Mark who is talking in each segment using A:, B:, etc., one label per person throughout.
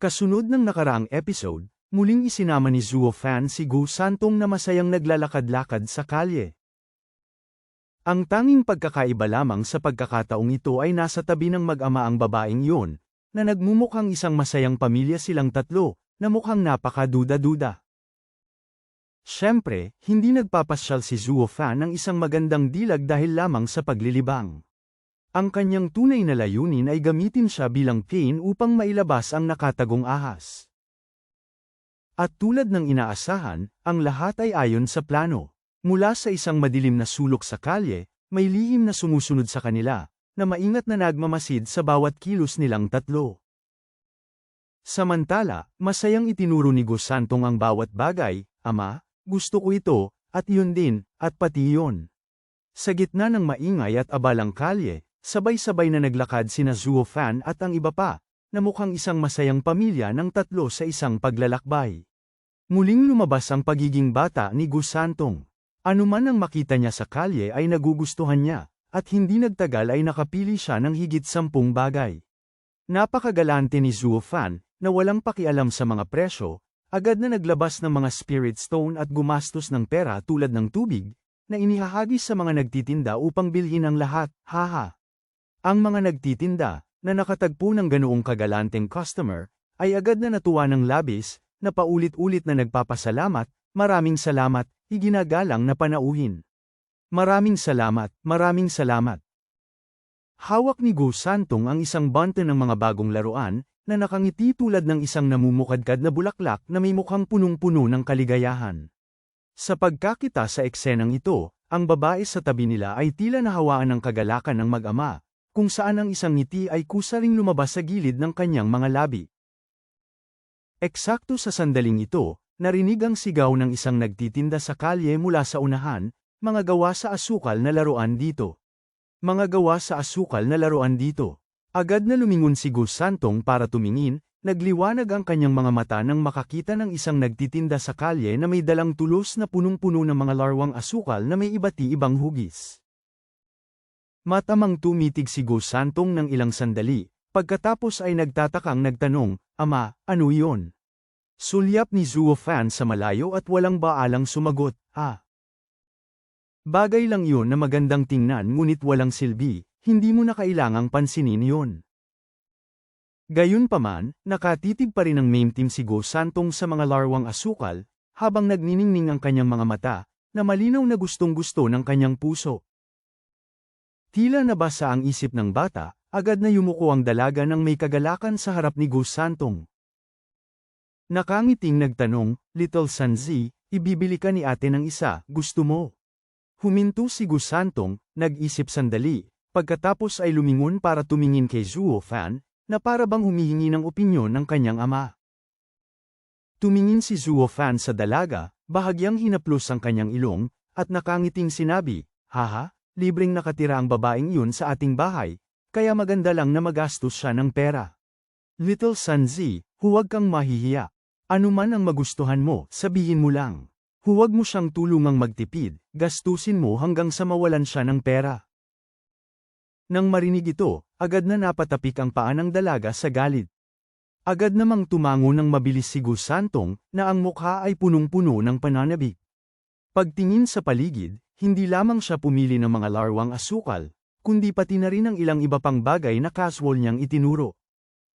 A: Kasunod ng nakaraang episode, muling isinama ni Zuo Fan si Gu Santong na masayang naglalakad-lakad sa kalye. Ang tanging pagkakaiba lamang sa pagkakataong ito ay nasa tabi ng mag-ama ang babaeng yun, na nagmumukhang isang masayang pamilya silang tatlo, na mukhang napakaduda-duda. Siyempre, hindi nagpapasyal si Zuo Fan ng isang magandang dilag dahil lamang sa paglilibang. Ang kanyang tunay na layunin ay gamitin siya bilang pain upang mailabas ang nakatagong ahas. At tulad ng inaasahan, ang lahat ay ayon sa plano. Mula sa isang madilim na sulok sa kalye, may lihim na sumusunod sa kanila, na maingat na nagmamasid sa bawat kilos nilang tatlo. Samantala, masayang itinuro ni Gu Santong ang bawat bagay, "Ama, gusto ko ito, at yun din, at pati yun." Sa gitna ng maingay at abalang kalye, sabay-sabay na naglakad sina Zuo Fan at ang iba pa, na mukhang isang masayang pamilya ng tatlo sa isang paglalakbay. Muling lumabas ang pagiging bata ni Gu Santong. Anuman ang makita niya sa kalye ay nagugustuhan niya, at hindi nagtagal ay nakapili siya ng higit 10 bagay. Napakagalante ni Zuo Fan, na walang pakialam sa mga presyo, agad na naglabas ng mga spirit stone at gumastos ng pera tulad ng tubig, na inihahagis sa mga nagtitinda upang bilhin ang lahat, haha. Ang mga nagtitinda, na nakatagpo ng ganoong kagalanteng customer, ay agad na natuwa ng labis, na paulit-ulit na nagpapasalamat, "Maraming salamat, iginagalang na panauhin. Maraming salamat, maraming salamat." Hawak ni Gu Santong ang isang bante ng mga bagong laruan, na nakangiti tulad ng isang namumukadkad na bulaklak na may mukhang punong-puno ng kaligayahan. Sa pagkakita sa eksenang ito, ang babae sa tabi nila ay tila nahawaan ng kagalakan ng mag-ama, kung saan ang isang ngiti ay kusaring lumabas sa gilid ng kanyang mga labi. Eksakto sa sandaling ito, narinig ang sigaw ng isang nagtitinda sa kalye mula sa unahan, "Mga gawa sa asukal na laruan dito. Mga gawa sa asukal na laruan dito." Agad na lumingon si Gu Santong para tumingin, nagliwanag ang kanyang mga mata nang makakita ng isang nagtitinda sa kalye na may dalang tulos na punong-puno ng mga larwang asukal na may iba't ibang hugis. Matamang tumitig si Gu Santong ng ilang sandali, pagkatapos ay nagtatakang nagtanong, "Ama, ano iyon?" Sulyap ni Zuo Fan sa malayo at walang baalang sumagot, Bagay lang yun na magandang tingnan ngunit walang silbi, hindi mo na kailangang pansinin yun." Gayunpaman, nakatitig pa rin ang main team si Gu Santong sa mga larwang asukal, habang nagniningning ang kanyang mga mata, na malinaw na gustong-gusto ng kanyang puso. Tila nabasa ang isip ng bata, agad na yumuko ang dalaga nang may kagalakan sa harap ni Gu Santong. Nakangiting nagtanong, "Little Sanzi, ibibili ka ni ate ng isa, gusto mo?" Huminto si Gu Santong, nag-isip sandali, pagkatapos ay lumingon para tumingin kay Zuo Fan, na para bang humihingi ng opinyon ng kanyang ama. Tumingin si Zuo Fan sa dalaga, bahagyang hinaplos ang kanyang ilong, at nakangiting sinabi, "Haha, libreng nakatira ang babaeng yun sa ating bahay, kaya maganda lang na magastos siya ng pera. Little Sanzi, huwag kang mahihiya. Ano man ang magustuhan mo, sabihin mo lang. Huwag mo siyang tulungang magtipid, gastusin mo hanggang sa mawalan siya ng pera." Nang marinig ito, agad na napatapik ang paa ng dalaga sa galit. Agad namang tumango ng mabilis si Gu Santong, na ang mukha ay punong-puno ng pananabik. Pagtingin sa paligid, hindi lamang siya pumili ng mga larwang asukal, kundi pati na rin ang ilang iba pang bagay na casual niyang itinuro.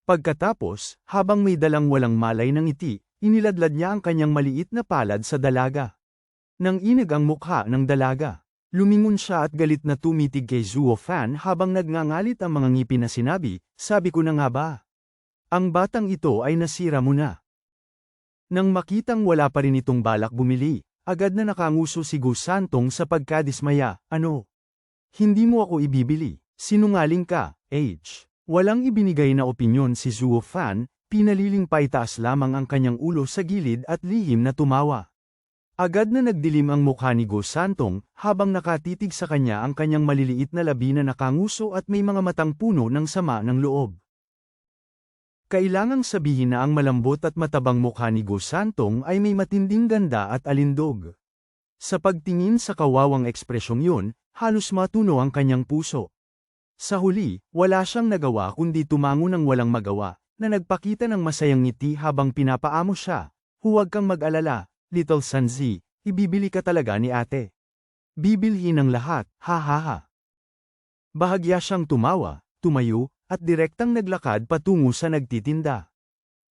A: Pagkatapos, habang may dalang walang malay ng ngiti, iniladlad niya ang kanyang maliit na palad sa dalaga. Nang inag ang mukha ng dalaga, lumingon siya at galit na tumitig kay Zuo Fan habang nagngangalit ang mga ngipin na sinabi, "Sabi ko na nga ba? Ang batang ito ay nasira mo na." Nang makitang wala pa rin itong balak bumili, agad na nakanguso si Gu Santong sa pagkadismaya, "Ano? Hindi mo ako ibibili? Sinungaling ka, H." Walang ibinigay na opinyon si Zuo Fan, pinaliling paitaas lamang ang kanyang ulo sa gilid at lihim na tumawa. Agad na nagdilim ang mukha ni Gu Santong, habang nakatitig sa kanya ang kanyang maliliit na labi na nakanguso at may mga matang puno ng sama ng loob. Kailangang sabihin na ang malambot at matabang mukha ni Gu Santong ay may matinding ganda at alindog. Sa pagtingin sa kawawang ekspresyong yun, halos matuno ang kanyang puso. Sa huli, wala siyang nagawa kundi tumango ng walang magawa, na nagpakita ng masayang ngiti habang pinapaamo siya. Huwag kang mag-alala, Little Sanzi, ibibili ka talaga ni ate. Bibilhin ang lahat, ha ha ha. Bahagya siyang tumawa, tumayo, at direktang naglakad patungo sa nagtitinda.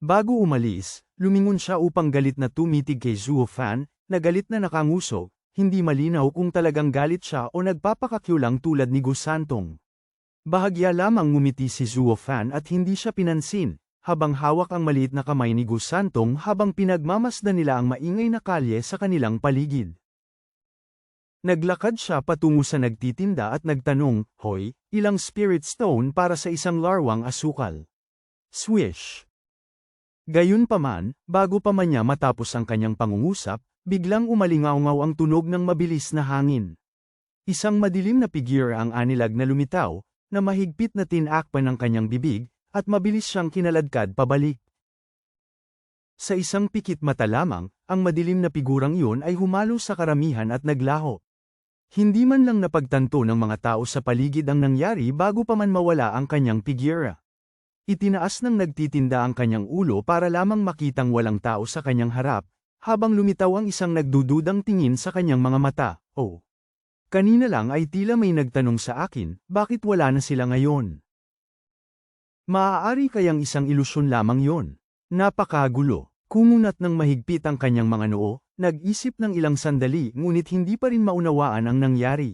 A: Bago umalis, lumingon siya upang galit na tumitig kay Zuo Fan, na galit na nakanguso, hindi malinaw kung talagang galit siya o nagpapakakyo lang tulad ni Gus Santong. Bahagya lamang ngumiti si Zuo Fan at hindi siya pinansin, habang hawak ang maliit na kamay ni Gus Santong habang pinagmamasdan nila ang maingay na kalye sa kanilang paligid. Naglakad siya patungo sa nagtitinda at nagtanong, "Hoy, ilang spirit stone para sa isang larwang asukal?" Swish! Gayunpaman, bago pa man niya matapos ang kanyang pangungusap, biglang umalingaw-ngaw ang tunog ng mabilis na hangin. Isang madilim na figure ang anilag na lumitaw, na mahigpit na tinakpan ng kanyang bibig, at mabilis siyang kinaladkad pabalik. Sa isang pikit mata lamang, ang madilim na figurang iyon ay humalo sa karamihan at naglaho. Hindi man lang napagtanto ng mga tao sa paligid ang nangyari bago pa man mawala ang kanyang figura. Itinaas ng nagtitinda ang kanyang ulo para lamang makitang walang tao sa kanyang harap, habang lumitaw ang isang nagdududang tingin sa kanyang mga mata. "Oh. Kanina lang ay tila may nagtanong sa akin, bakit wala na sila ngayon? Maaari kayang isang ilusyon lamang yon?" Napakagulo. Kumunat ng mahigpit ang kanyang mga noo, nag-isip ng ilang sandali ngunit hindi pa rin maunawaan ang nangyari.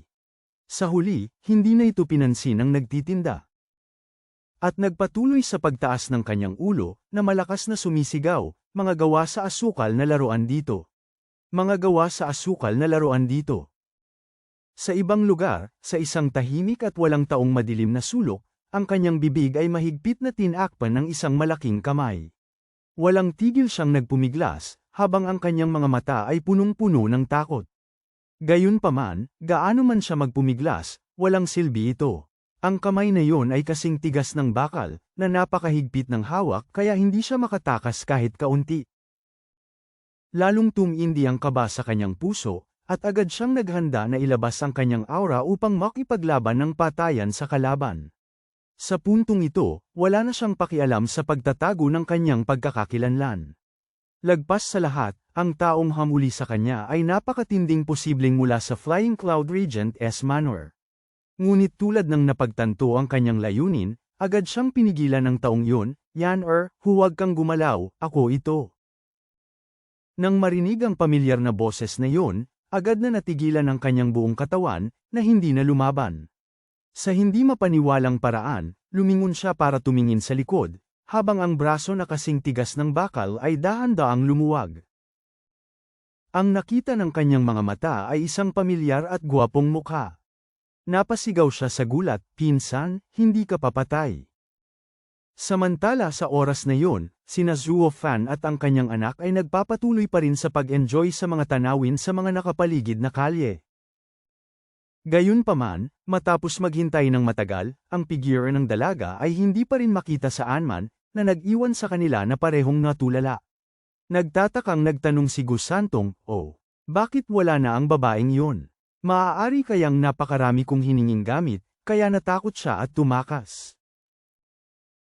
A: Sa huli, hindi na ito pinansin ng nagtitinda. At nagpatuloy sa pagtaas ng kanyang ulo, na malakas na sumisigaw, "Mga gawa sa asukal na laruan dito. Mga gawa sa asukal na laruan dito." Sa ibang lugar, sa isang tahimik at walang taong madilim na sulok, ang kanyang bibig ay mahigpit na tinakpan ng isang malaking kamay. Walang tigil siyang nagpumiglas, habang ang kanyang mga mata ay punong-puno ng takot. Gayunpaman, gaano man siya magpumiglas, walang silbi ito. Ang kamay na yon ay kasing tigas ng bakal, na napakahigpit ng hawak kaya hindi siya makatakas kahit kaunti. Lalong tumindi ang kaba sa kanyang puso, at agad siyang naghanda na ilabas ang kanyang aura upang makipaglaban ng patayan sa kalaban. Sa puntong ito, wala na siyang pakialam sa pagtatago ng kanyang pagkakakilanlan. Lagpas sa lahat, ang taong hamuli sa kanya ay napakatinding posibleng mula sa Flying Cloud Regent S. Manor. Ngunit tulad ng napagtanto ang kanyang layunin, agad siyang pinigilan ng taong yun, "Yan huwag kang gumalaw, ako ito." Nang marinig ang pamilyar na boses na yun, agad na natigilan ang kanyang buong katawan, na hindi na lumaban. Sa hindi mapaniwalang paraan, lumingon siya para tumingin sa likod, habang ang braso na kasing tigas ng bakal ay dahan-daang lumuwag. Ang nakita ng kanyang mga mata ay isang pamilyar at gwapong mukha. Napasigaw siya sa gulat, "Pinsan, hindi ka papatay." Samantala sa oras na yon, sina Zuo Fan at ang kanyang anak ay nagpapatuloy pa rin sa pag-enjoy sa mga tanawin sa mga nakapaligid na kalye. Gayunpaman, matapos maghintay ng matagal, ang figure ng dalaga ay hindi pa rin makita saan man, na nag-iwan sa kanila na parehong natulala. Nagtatakang nagtanong si Gus Santong, "Oh, bakit wala na ang babaeng yon? Maaari kayang napakarami kong hininging gamit, kaya natakot siya at tumakas."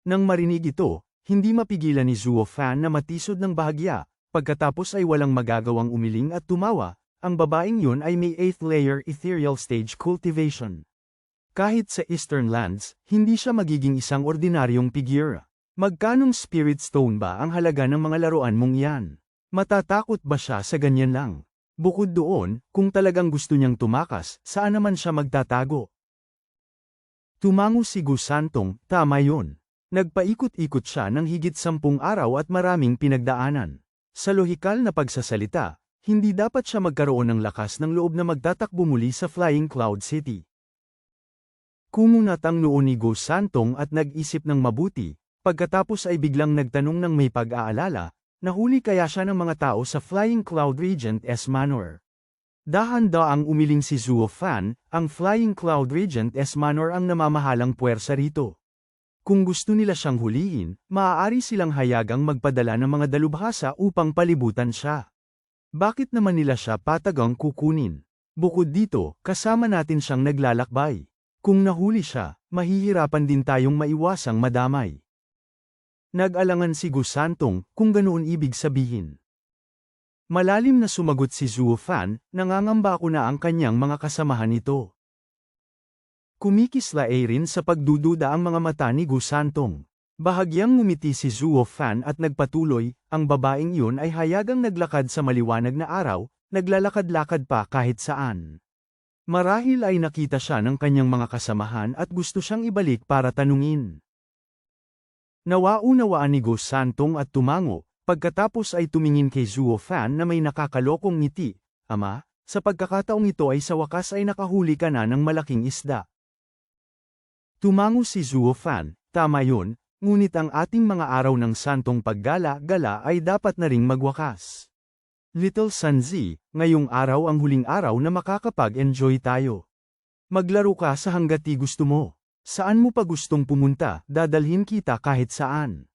A: Nang marinig ito, hindi mapigilan ni Zuo Fan na matisod ng bahagya, pagkatapos ay walang magagawang umiling at tumawa, ang babaeng yun ay may 8th layer ethereal stage cultivation. Kahit sa Eastern Lands, hindi siya magiging isang ordinaryong figure. Magkanong spirit stone ba ang halaga ng mga laruan mong yan? Matatakot ba siya sa ganyan lang? Bukod doon, kung talagang gusto niyang tumakas, saan naman siya magtatago? Tumango si Gus Santong, "Tama yun." Nagpaikot-ikot siya ng higit 10 araw at maraming pinagdaanan. Sa lohikal na pagsasalita, hindi dapat siya magkaroon ng lakas ng loob na magtatakbo muli sa Flying Cloud City. Kumunat ang noo ni Gus Santong at nag-isip ng mabuti, pagkatapos ay biglang nagtanong ng may pag-aalala, nahuli kaya siya ng mga tao sa Flying Cloud Regent S. Manor. Dahan-daang umiling si Zuo Fan, ang Flying Cloud Regent S. Manor ang namamahalang puwersa rito. Kung gusto nila siyang hulihin, maaari silang hayagang magpadala ng mga dalubhasa upang palibutan siya. Bakit naman nila siya patagang kukunin? Bukod dito, kasama natin siyang naglalakbay. Kung nahuli siya, mahihirapan din tayong maiwasang madamay. Nag-alangan si Gusantong kung ganoon ibig sabihin. Malalim na sumagot si Zuo Fan, nangangamba ako na ang kanyang mga kasamahan nito. Kumikislay rin sa pagdududa ang mga mata ni Gusantong. Bahagyang ngumiti si Zuo Fan at nagpatuloy, ang babaeng iyon ay hayagang naglakad sa maliwanag na araw, naglalakad-lakad pa kahit saan. Marahil ay nakita siya ng kanyang mga kasamahan at gusto siyang ibalik para tanungin. Nawaunawaan ni Gusantong at tumango, pagkatapos ay tumingin kay Zuo Fan na may nakakalokong ngiti, "Ama, sa pagkakataong ito ay sa wakas ay nakahuli ka na ng malaking isda." Tumango si Zuo Fan, "Tama yun, ngunit ang ating mga araw ng santong paggala-gala ay dapat na ring magwakas. Little Sanzi, ngayong araw ang huling araw na makakapag-enjoy tayo. Maglaro ka sa hangga't gusto mo. Saan mo pa gustong pumunta, dadalhin kita kahit saan."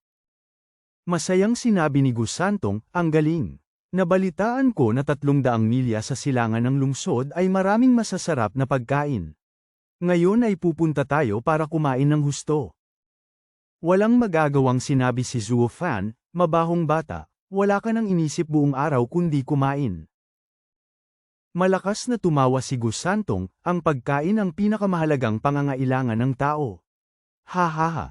A: Masayang sinabi ni Gusantong, "Ang galing. Nabalitaan ko na 300 milya sa silangan ng lungsod ay maraming masasarap na pagkain. Ngayon ay pupunta tayo para kumain ng husto." Walang magagawang sinabi si Zuo Fan, "Mabahong bata, wala ka nang inisip buong araw kundi kumain." Malakas na tumawa si Gusantong, "Ang pagkain ang pinakamahalagang pangangailangan ng tao." Ha ha ha.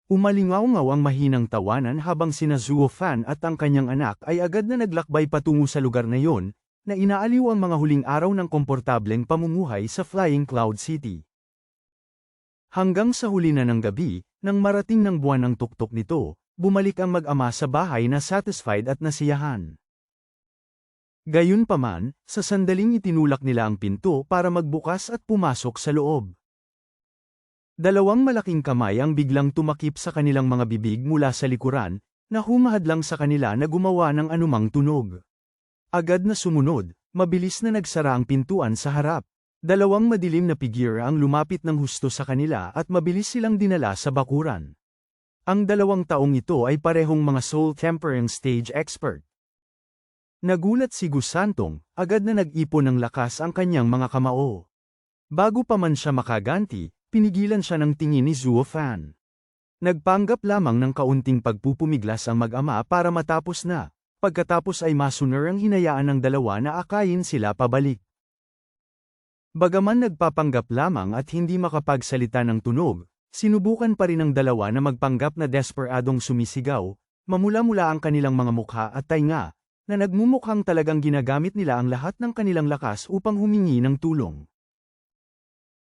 A: Umalingaw-ngaw ang mahinang tawanan habang sina Zuo Fan at ang kanyang anak ay agad na naglakbay patungo sa lugar na yon, na inaaliw ang mga huling araw ng komportableng pamumuhay sa Flying Cloud City. Hanggang sa huli na ng gabi, nang marating ng buwan ng tuktok nito, bumalik ang mag-ama sa bahay na satisfied at nasiyahan. Gayunpaman, sa sandaling itinulak nila ang pinto para magbukas at pumasok sa loob. Dalawang malaking kamay ang biglang tumakip sa kanilang mga bibig mula sa likuran, na humahadlang sa kanila na gumawa ng anumang tunog. Agad na sumunod, mabilis na nagsara ang pintuan sa harap. Dalawang madilim na figura ang lumapit ng husto sa kanila at mabilis silang dinala sa bakuran. Ang dalawang taong ito ay parehong mga soul tempering stage expert. Nagulat si Gusantong, agad na nag-ipon ng lakas ang kanyang mga kamao. Bago pa man siya makaganti, pinigilan siya ng tingin ni Zuo Fan. Nagpanggap lamang ng kaunting pagpupumiglas ang mag-ama para matapos na, pagkatapos ay masuner ang hinayaan ng dalawa na akayin sila pabalik. Bagaman nagpapanggap lamang at hindi makapagsalita ng tunog, sinubukan pa rin ng dalawa na magpanggap na desperadong sumisigaw, mamula-mula ang kanilang mga mukha at tainga, na nagmumukhang talagang ginagamit nila ang lahat ng kanilang lakas upang humingi ng tulong.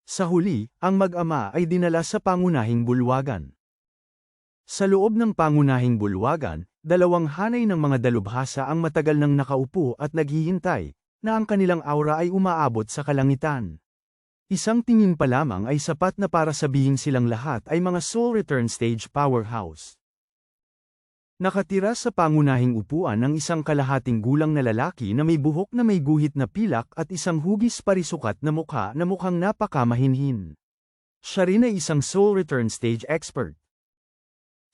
A: Sa huli, ang mag-ama ay dinala sa pangunahing bulwagan. Sa loob ng pangunahing bulwagan, dalawang hanay ng mga dalubhasa ang matagal nang nakaupo at naghihintay, na ang kanilang aura ay umaabot sa kalangitan. Isang tingin pa lamang ay sapat na para sabihin silang lahat ay mga soul return stage powerhouse. Nakatira sa pangunahing upuan ang isang kalahating gulang na lalaki na may buhok na may guhit na pilak at isang hugis parisukat na mukha na mukhang napakamahinhin. Siya rin ay isang soul return stage expert.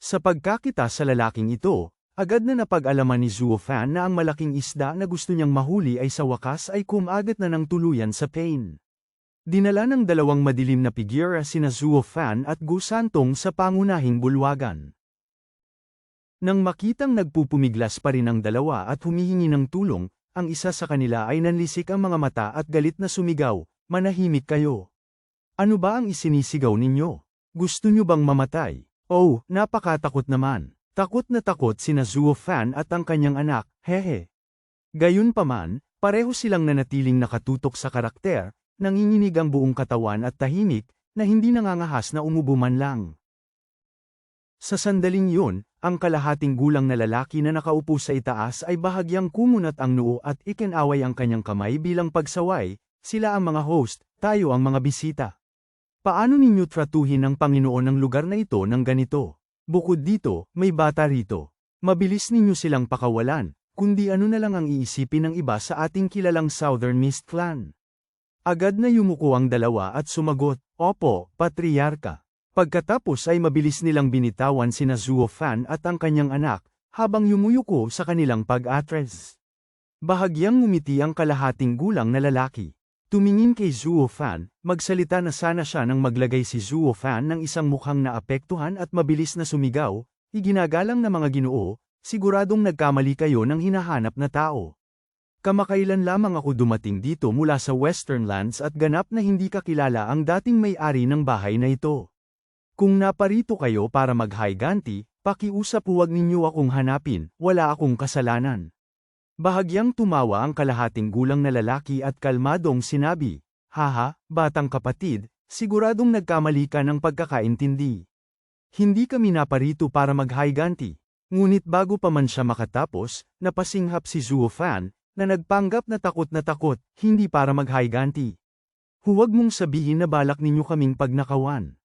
A: Sa pagkakita sa lalaking ito, agad na napag-alaman ni Zuo Fan na ang malaking isda na gusto niyang mahuli ay sa wakas ay kumagat na ng tuluyan sa pain. Dinala ng dalawang madilim na figura sina Zuo Fan at Gusantong sa pangunahing bulwagan. Nang makitang nagpupumiglas pa rin ang dalawa at humihingi ng tulong, ang isa sa kanila ay nanlisik ang mga mata at galit na sumigaw, "Manahimik kayo. Ano ba ang isinisigaw ninyo? Gusto nyo bang mamatay? Oh, napakatakot naman." Takot na takot sina Zuo Fan at ang kanyang anak, hehe. Gayunpaman, pareho silang nanatiling nakatutok sa karakter, nanginginig ang buong katawan at tahimik, na hindi nangangahas na umubo man lang. Sa sandaling yun, ang kalahating gulang na lalaki na nakaupo sa itaas ay bahagyang kumunat ang noo at ikinaway ang kanyang kamay bilang pagsaway, "Sila ang mga host, tayo ang mga bisita. Paano ninyo tratuhin ng Panginoon ng lugar na ito ng ganito? Bukod dito, may bata rito. Mabilis ninyo silang pakawalan, kundi ano na lang ang iisipin ng iba sa ating kilalang Southern Mist Clan." Agad na yumuko ang dalawa at sumagot, "Opo, Patriarka." Pagkatapos ay mabilis nilang binitawan sina Zuo Fan at ang kanyang anak, habang yumuyuko sa kanilang pag-atres. Bahagyang ngumiti ang kalahating gulang na lalaki. Tumingin kay Zuo Fan, magsalita na sana siya nang maglagay si Zuo Fan ng isang mukhang naapektuhan at mabilis na sumigaw, iginagalang na mga ginoo, siguradong nagkamali kayo ng hinahanap na tao. Kamakailan lamang ako dumating dito mula sa Western Lands at ganap na hindi kakilala ang dating may-ari ng bahay na ito. Kung naparito kayo para maghiganti, pakiusap huwag ninyo akong hanapin, wala akong kasalanan. Bahagyang tumawa ang kalahating gulang na lalaki at kalmadong sinabi, "Haha, batang kapatid, siguradong nagkamali ka ng pagkakaintindi. Hindi kami naparito para maghiganti." Ngunit bago pa man siya makatapos, napasinghap si Zuo Fan, na nagpanggap na takot, hindi para maghiganti. "Huwag mong sabihin na balak ninyo kaming pagnakawan.